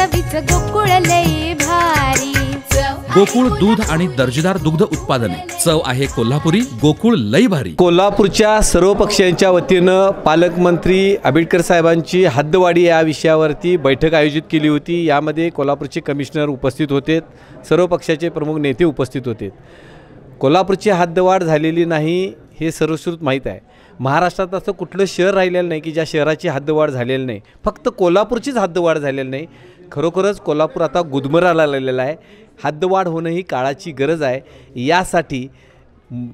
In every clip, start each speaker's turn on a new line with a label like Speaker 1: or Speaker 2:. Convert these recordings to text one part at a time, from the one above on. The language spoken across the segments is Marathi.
Speaker 1: चवीच गोकुळ लई भारी।
Speaker 2: गोकुळ दूध आणि दर्जेदार दुग्ध उत्पादने, चव आहे कोल्हापुरी, गोकुळ लई भारी।
Speaker 3: कोल्हापूरच्या सर्व पक्षांच्या वतीनं पालकमंत्री आंबेडकर साहेबांची हद्दवाढी या विषयावरती बैठक आयोजित केली होती। यामध्ये कोल्हापूरचे कमिशनर उपस्थित होते, सर्व पक्षाचे प्रमुख नेते उपस्थित होते। कोल्हापूरची हद्दवाढ झालेली नाही हे सर्वश्रुत माहीत आहे। महाराष्ट्रात असं कुठलं शहर राहिलेलं नाही की ज्या शहराची हद्दवाढ झालेली नाही, फक्त कोल्हापूरचीच हद्दवाढ झालेली नाही। खरोखरच कोल्हापूर आता गुदमराला लागलेलं आहे। हद्दवाढ होणं ही काळाची गरज आहे। यासाठी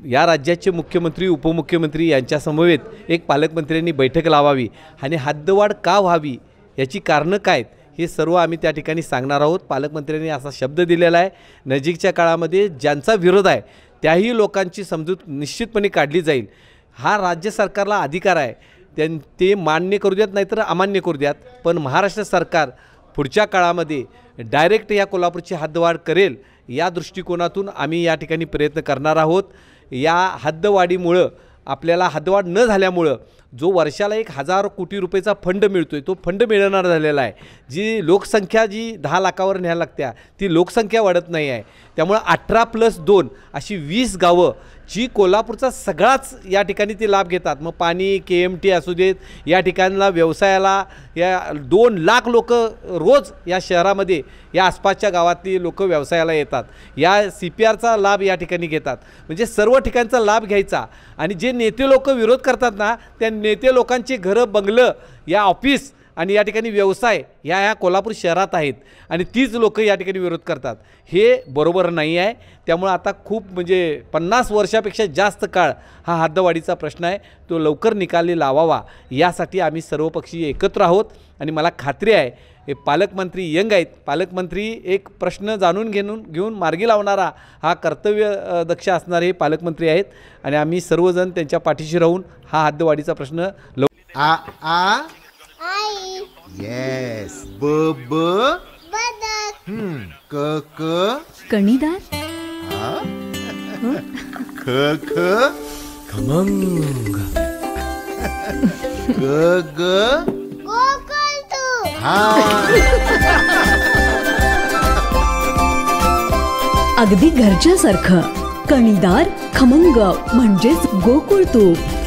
Speaker 3: या राज्याचे मुख्यमंत्री उपमुख्यमंत्री यांच्यासमवेत एक पालकमंत्र्यांनी बैठक लावावी आणि हद्दवाढ का व्हावी याची कारणं काय हे सर्व आम्ही त्या ठिकाणी सांगणार आहोत। पालकमंत्र्यांनी असा शब्द दिलेला आहे, नजीकच्या काळामध्ये ज्यांचा विरोध आहे त्याही लोकांची समजूत निश्चितपणे काढली जाईल। हा राज्य सरकारला अधिकार आहे, ते मान्य करू द्यात नाहीतर अमान्य करू द्यात, पण महाराष्ट्र सरकार पुढच्या काळामध्ये डायरेक्ट या कोल्हापूरची हद्दवाढ करेल या दृष्टिकोनातून आम्ही या ठिकाणी प्रयत्न करणार आहोत। या हद्दवाढीमुळं आपल्याला हद्दवाढ न झाल्यामुळं जो वर्षाला 1000 कोटी रुपयाचा फंड मिळतोय तो फंड मिळणार झालेला आहे। जी लोकसंख्या जी 10 लाखावर न्यायला लागत्या ती लोकसंख्या वाढत नाही आहे। त्यामुळे 18+2 अशी 20 गावं जी कोल्हापूरचा सगळाच या ठिकाणी ते लाभ घेतात। मग पाणी KMT असू देत, या ठिकाणला व्यवसायाला या 2 लाख लोक रोज या शहरामध्ये या आसपासच्या गावातली लोक व्यवसायाला येतात, या CPRचा लाभ या ठिकाणी घेतात। म्हणजे सर्व ठिकाणचा लाभ घ्यायचा आणि जे नेते लोक विरोध करतात ना त्या नेते लोकांचे घरं बंगलं या ऑफिस आणि या ठिकाणी व्यवसाय ह्या कोल्हापूर शहरात आहेत आणि तीच लोक या ठिकाणी विरोध करतात। हे बरोबर नाही आहे। त्यामुळे आता खूप म्हणजे 50 वर्षापेक्षा जास्त काळ हा हद्दवाढीचा प्रश्न आहे, तो लवकर निकाली लावावा यासाठी आम्ही सर्वपक्षीय एकत्र आहोत। आणि मला खात्री आहे हे पालकमंत्री यंग आहेत, पालकमंत्री एक प्रश्न जाणून घेऊन मार्गी लावणारा हा कर्तव्य दक्ष असणारे हे पालकमंत्री आहेत आणि आम्ही सर्वजण त्यांच्या पाठीशी राहून हा हद्दवाढीचा प्रश्न
Speaker 4: Yes. B बदक. क
Speaker 1: कणीदार.
Speaker 4: ख खमंग. ग गोकुळतू.
Speaker 5: अगदी घरच्यासारखं कणीदार खमंग म्हणजेच गोकुळ तूप।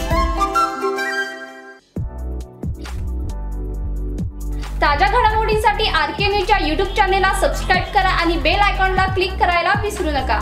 Speaker 6: ताज्या घडामोडींसाठी RK न्यूजच्या YouTube चॅनेलला सबस्क्राईब करा आणि बेल आयकॉनला क्लिक करायला विसरू नका।